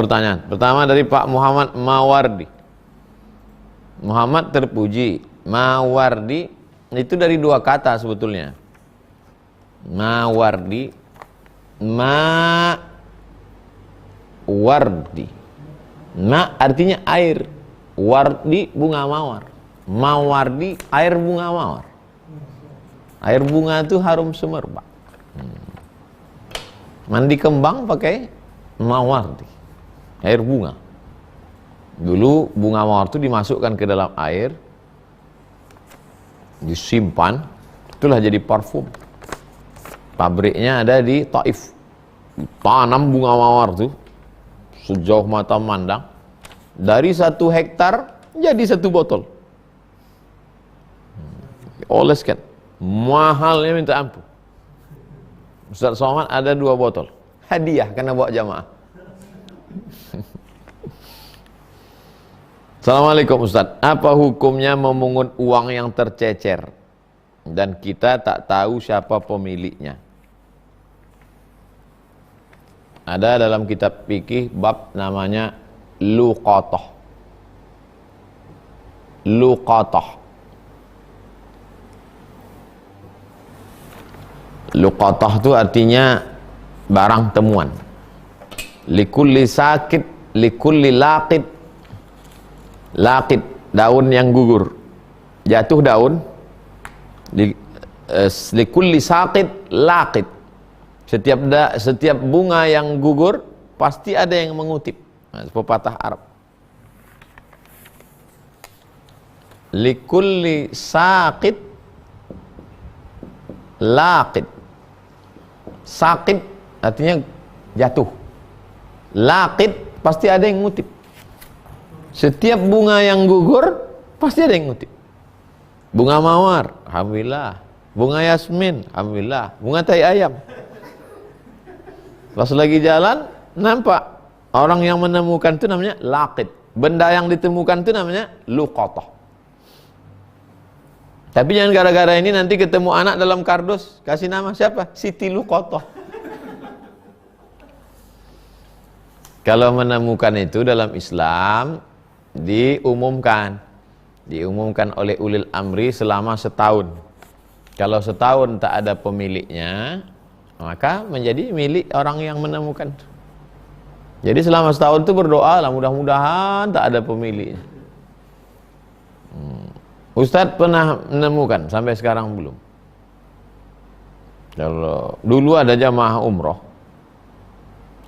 Pertanyaan pertama dari Pak Muhammad Mawardi. Muhammad terpuji. Mawardi itu dari dua kata sebetulnya. Mawardi, mawardi. Ma artinya air, wardi bunga mawar. Mawardi air bunga mawar. Air bunga itu harum semerbak. Mandi kembang pakai mawardi, air bunga. Dulu bunga mawar itu dimasukkan ke dalam air, disimpan, itulah jadi parfum. Pabriknya ada di Taif. Tanam bunga mawar tuh sejauh mata memandang. Dari 1 hektar jadi 1 botol. Oleskan. Mahalnya minta ampun. Ustaz Somad ada 2 botol. Hadiah karena bawa jamaah. Assalamualaikum Ustaz. Apa hukumnya memungut uang yang tercecer dan kita tak tahu siapa pemiliknya? Ada dalam kitab fikih bab namanya luqatah. Luqatah. Luqatah itu artinya barang temuan. Likulli sakit, likulli laqid. Laqid, daun yang gugur. Jatuh daun. Likulli saqid, laqid. Setiap bunga yang gugur pasti ada yang mengutip. Nah, pepatah Arab. Likulli saqid, laqid. Saqid artinya jatuh. Laqid pasti ada yang ngutip. Setiap bunga yang gugur pasti ada yang ngutip. Bunga mawar, alhamdulillah. Bunga yasmin, alhamdulillah. Bunga tai ayam. Pas lagi jalan nampak orang yang menemukan itu namanya laqid. Benda yang ditemukan itu namanya luqatah. Tapi jangan gara-gara ini nanti ketemu anak dalam kardus kasih nama siapa? Siti Luqatah. Kalau menemukan itu dalam Islam diumumkan oleh ulil amri selama setahun. Kalau setahun tak ada pemiliknya, maka menjadi milik orang yang menemukan. Jadi selama setahun itu berdoa lah, mudah-mudahan tak ada pemiliknya. Ustadz pernah menemukan, sampai sekarang belum. Kalau dulu ada jamaah umroh,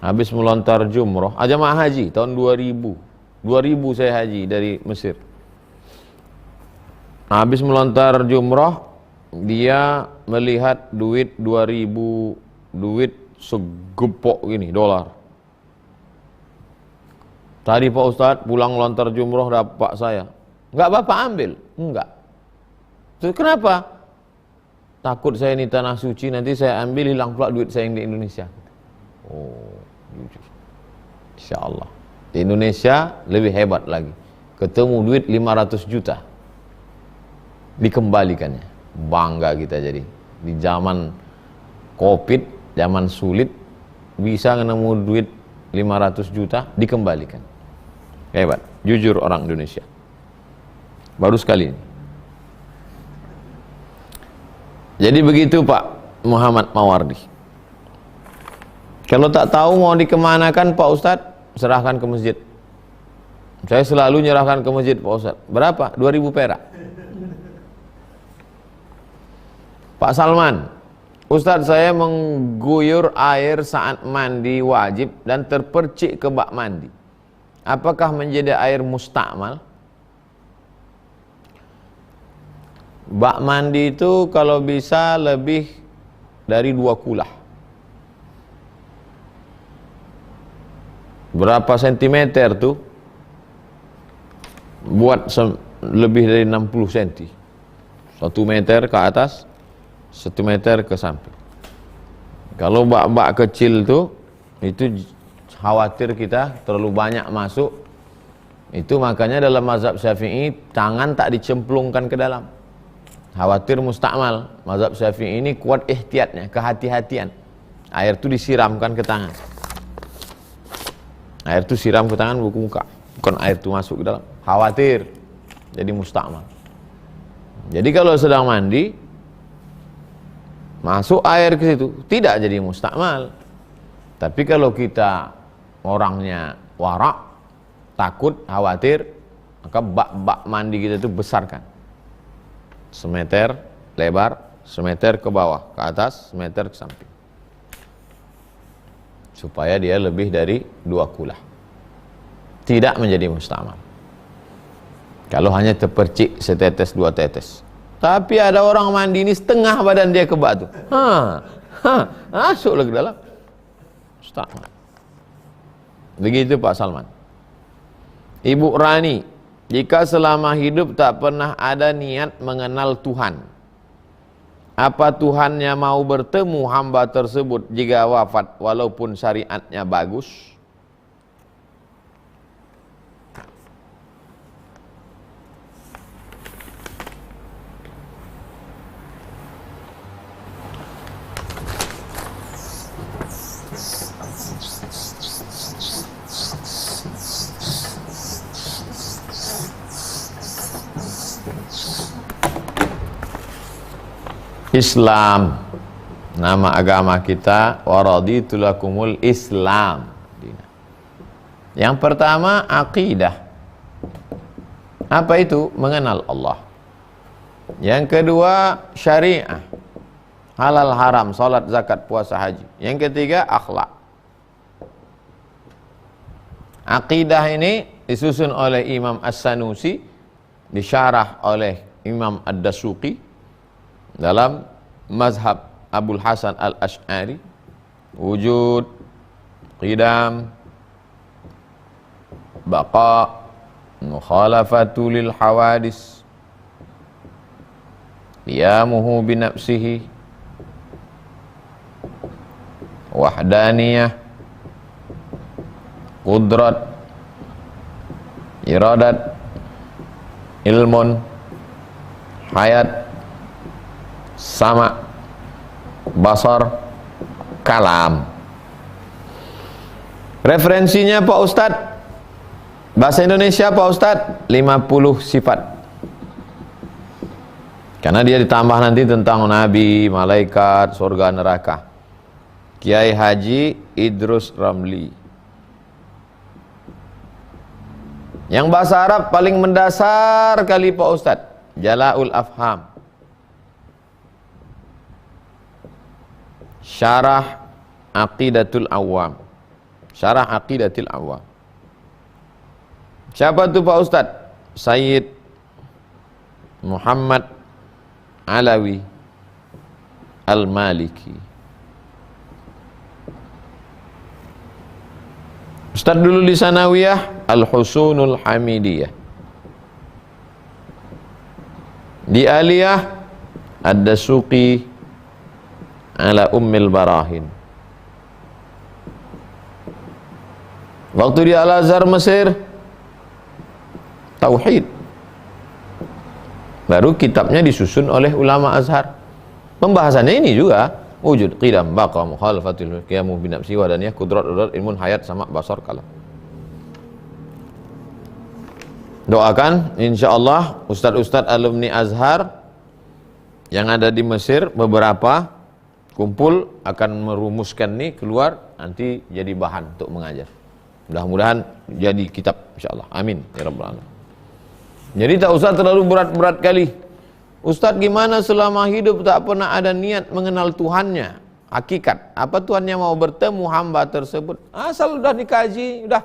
habis melontar jumroh, jamaah haji tahun 2000 saya haji dari Mesir. Habis melontar jumroh, dia melihat duit 2000, duit segepok gini dolar. Tadi Pak Ustadz pulang lontar jumroh dapat saya. Enggak Bapak ambil? Enggak. Terus kenapa? Takut saya ini tanah suci, nanti saya ambil hilang pula duit saya yang di Indonesia. Oh, jujur. Insyaallah. Di Indonesia lebih hebat lagi. Ketemu duit 500 juta. Dikembalikannya. Bangga kita jadi. Di zaman Covid, zaman sulit, bisa nemu duit 500 juta dikembalikan. Hebat. Jujur orang Indonesia. Baru sekali ini. Jadi begitu Pak Muhammad Mawardi. Kalau tak tahu mau dikemanakan Pak Ustadz, serahkan ke masjid. Saya selalu nyerahkan ke masjid Pak Ustadz. Berapa? 2000 perak. Pak Salman, Ustadz saya mengguyur air saat mandi wajib dan terpercik ke bak mandi. Apakah menjadi air mustakmal? Bak mandi itu kalau bisa lebih dari 2 kulah. Berapa sentimeter tuh? Buat lebih dari 60 cm. 1 meter ke atas, 1 meter ke samping. Kalau bak-bak kecil tuh, itu khawatir kita terlalu banyak masuk. Itu makanya dalam mazhab Syafi'i tangan tak dicemplungkan ke dalam. Khawatir mustakmal. Mazhab Syafi'i ini kuat ihtiyatnya, kehati-hatian. Air itu disiramkan ke tangan. Air itu siram ke tangan, buku muka. Bukan air itu masuk ke dalam. Khawatir jadi mustakmal. Jadi kalau sedang mandi, masuk air ke situ, tidak jadi mustakmal. Tapi kalau kita orangnya warak, takut, khawatir, maka bak mandi kita itu besarkan. Semeter lebar, semeter ke bawah, ke atas, semeter ke samping. Supaya dia lebih dari 2 kulah. Tidak menjadi mustakmal. Kalau hanya terpercik setetes 2 tetes. Tapi ada orang mandi ini setengah badan dia ke batu. Masuklah ke dalam. Mustakmal. Begitu Pak Salman. Ibu Rani, jika selama hidup tak pernah ada niat mengenal Tuhan, apa Tuhannya mau bertemu hamba tersebut jika wafat walaupun syariatnya bagus? Islam, nama agama kita, waraditu lakumul Islam. Yang pertama, akidah. Apa itu? Mengenal Allah. Yang kedua, syariah. Halal haram, salat, zakat, puasa, haji. Yang ketiga, akhlak. Akidah ini disusun oleh Imam As-Sanusi, disyarah oleh Imam Ad-Dasuqi dalam mazhab Abul Hasan Al-Ash'ari. Wujud, qidam, baqa, mukhalafatu lil hawadis, qiyamuhu binafsihi, wahdaniyah, qudrat, iradat, ilmun, hayat, sama, basar, kalam. Referensinya Pak Ustadz, bahasa Indonesia Pak Ustadz, 50 sifat. Karena dia ditambah nanti tentang nabi, malaikat, surga, neraka. Kiai Haji Idrus Ramli. Yang bahasa Arab paling mendasar kali Pak Ustadz, Jala'ul Afham, Syarah Aqidatul Awam. Syarah Aqidatul Awam. Siapa itu Pak Ustadz? Sayyid Muhammad Alawi Al-Maliki. Ustadz dulu di Sanawiyah Al-Husunul Hamidiyah. Di Aliyah Ad-Dasuqi ala Ummil Barahin. Waktu di Al-Azhar Mesir, tauhid. Baru kitabnya disusun oleh ulama Azhar. Pembahasannya ini juga, wujud, qidam, baqa, mukhalafatul qiyamu binafsi, wadaniyah, kudrat, ilmun, hayat, sama, basar, kalam. Doakan insyaallah ustadz-ustadz alumni Azhar yang ada di Mesir beberapa kumpul akan merumuskan nih keluar, nanti jadi bahan untuk mengajar. Mudah-mudahan jadi kitab insyaallah. Amin ya rabbal alamin. Jadi tak usah terlalu berat-berat kali. Ustadz gimana selama hidup tak pernah ada niat mengenal Tuhannya, hakikat. Apa Tuhannya mau bertemu hamba tersebut? Asal udah dikaji, udah.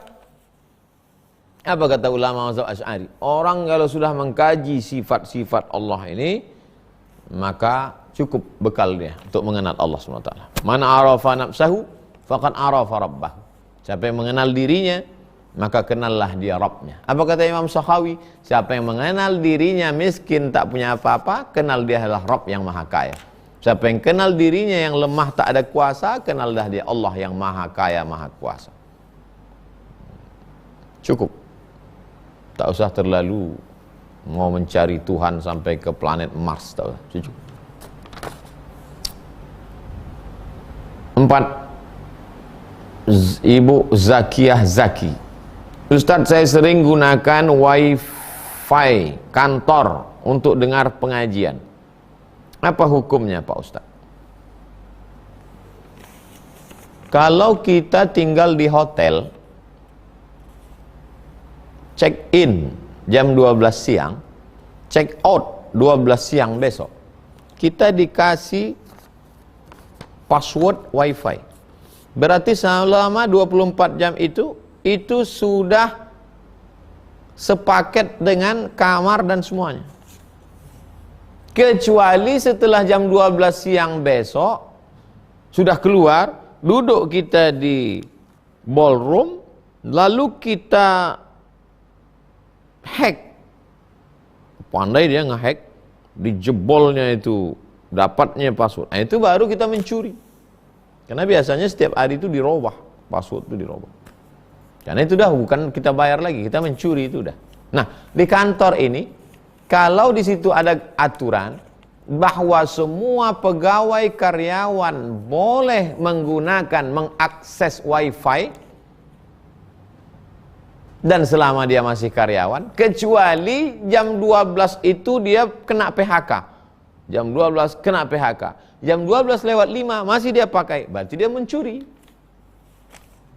Apa kata ulama mazhab Asy'ari? Orang kalau sudah mengkaji sifat-sifat Allah ini, maka cukup bekal dia untuk mengenal Allah SWT. Man arafa nafsahu faqad arafa rabbahu. Siapa yang mengenal dirinya, maka kenallah dia Rabbnya. Apa kata Imam Sakhawi? Siapa yang mengenal dirinya miskin, tak punya apa-apa, kenal dia adalah Rabb yang maha kaya. Siapa yang kenal dirinya yang lemah, tak ada kuasa, kenallah dia Allah yang maha kaya, maha kuasa. Cukup. Tak usah terlalu mau mencari Tuhan sampai ke planet Mars, tak usah. Cukup. 4. Ibu Zakiyah Zaki. Ustadz, saya sering gunakan wifi kantor untuk dengar pengajian. Apa hukumnya Pak Ustadz? Kalau kita tinggal di hotel, check in jam 12 siang, check out 12 siang besok, kita dikasih password wifi. Berarti selama 24 jam itu sudah sepaket dengan kamar dan semuanya. Kecuali setelah jam 12 siang besok sudah keluar, duduk kita di ballroom, lalu kita hack. Pandai dia ngehack, dijebolnya itu dapatnya password. Nah, itu baru kita mencuri. Karena biasanya setiap hari itu dirubah, password itu dirubah. Karena itu dah bukan kita bayar lagi, kita mencuri itu dah. Nah, di kantor ini kalau di situ ada aturan bahwa semua pegawai karyawan boleh mengakses wifi, dan selama dia masih karyawan, kecuali jam 12 itu dia kena PHK. Jam 12 kena PHK. Jam 12:05 masih dia pakai, berarti dia mencuri.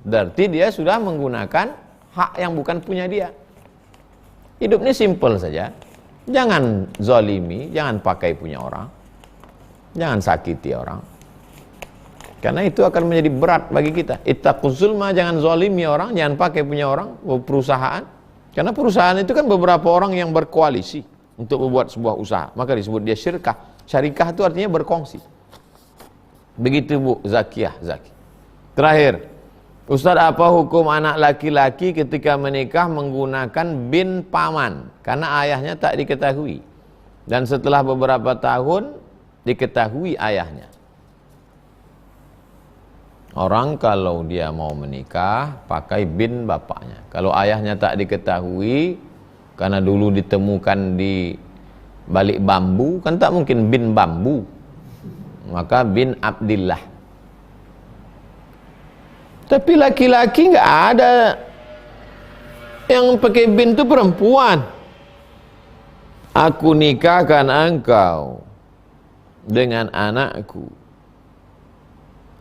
Berarti dia sudah menggunakan hak yang bukan punya dia. Hidupnya simple saja. Jangan zalimi, jangan pakai punya orang. Jangan sakiti orang. Karena itu akan menjadi berat bagi kita. Ittaquz zulma, jangan zalimi orang, jangan pakai punya orang, perusahaan. Karena perusahaan itu kan beberapa orang yang berkoalisi untuk membuat sebuah usaha. Maka disebut dia syirkah. Syarikah itu artinya berkongsi. Begitu Bu Zakiyah Zaki. Terakhir, Ustaz, apa hukum anak laki-laki ketika menikah menggunakan bin paman karena ayahnya tak diketahui, dan setelah beberapa tahun diketahui ayahnya? Orang kalau dia mau menikah pakai bin bapaknya. Kalau ayahnya tak diketahui karena dulu ditemukan di balik bambu, kan tak mungkin bin bambu, maka bin Abdillah. Tapi laki-laki nggak ada yang pakai bin, itu perempuan. Aku nikahkan engkau dengan anakku.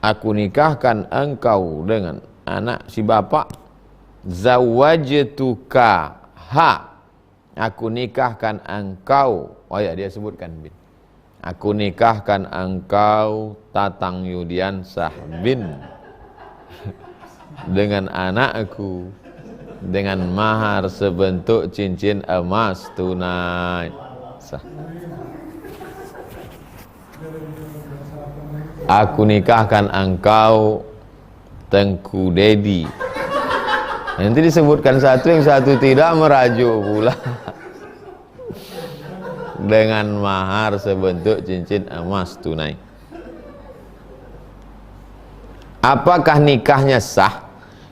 Aku nikahkan engkau dengan anak si bapak. Zawajtuka ha. Aku nikahkan engkau. Oh ya, dia sebutkan bin. Aku nikahkan engkau Tatang Yudiansah bin dengan anakku dengan mahar sebentuk cincin emas tunai sah. Aku nikahkan engkau Tengku Dedi. Nanti disebutkan satu, yang satu tidak, merajuk pula. Dengan mahar sebentuk cincin emas tunai. Apakah nikahnya sah?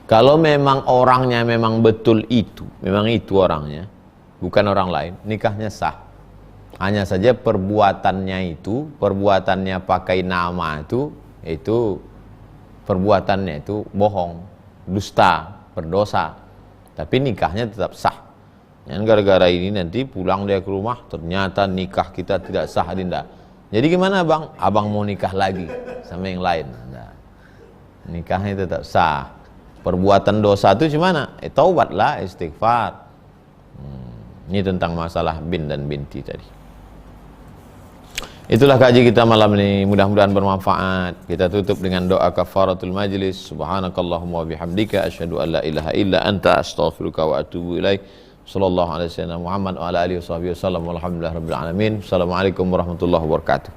Kalau memang orangnya memang betul itu, memang itu orangnya, bukan orang lain, nikahnya sah. Hanya saja perbuatannya itu, perbuatannya pakai nama itu perbuatannya itu bohong, dusta, berdosa. Tapi nikahnya tetap sah. Yang gara-gara ini nanti pulang dia ke rumah, ternyata nikah kita tidak sah, Dinda. Jadi gimana bang? Abang mau nikah lagi sama yang lain. Nah, nikahnya tetap sah. Perbuatan dosa itu gimana? Taubatlah, istighfar. Ini tentang masalah bin dan binti tadi. Itulah kaji kita malam ini, mudah-mudahan bermanfaat. Kita tutup dengan doa kafaratul majlis. Subhanakallahumma wa bihamdika asyhadu an la ilaha illa anta astaghfiruka wa atubu ilaik. Sallallahu alaihi wasallam Muhammad wa ala alihi washabihi wasallam walhamdulillahirabbil alamin. Assalamualaikum warahmatullahi wabarakatuh.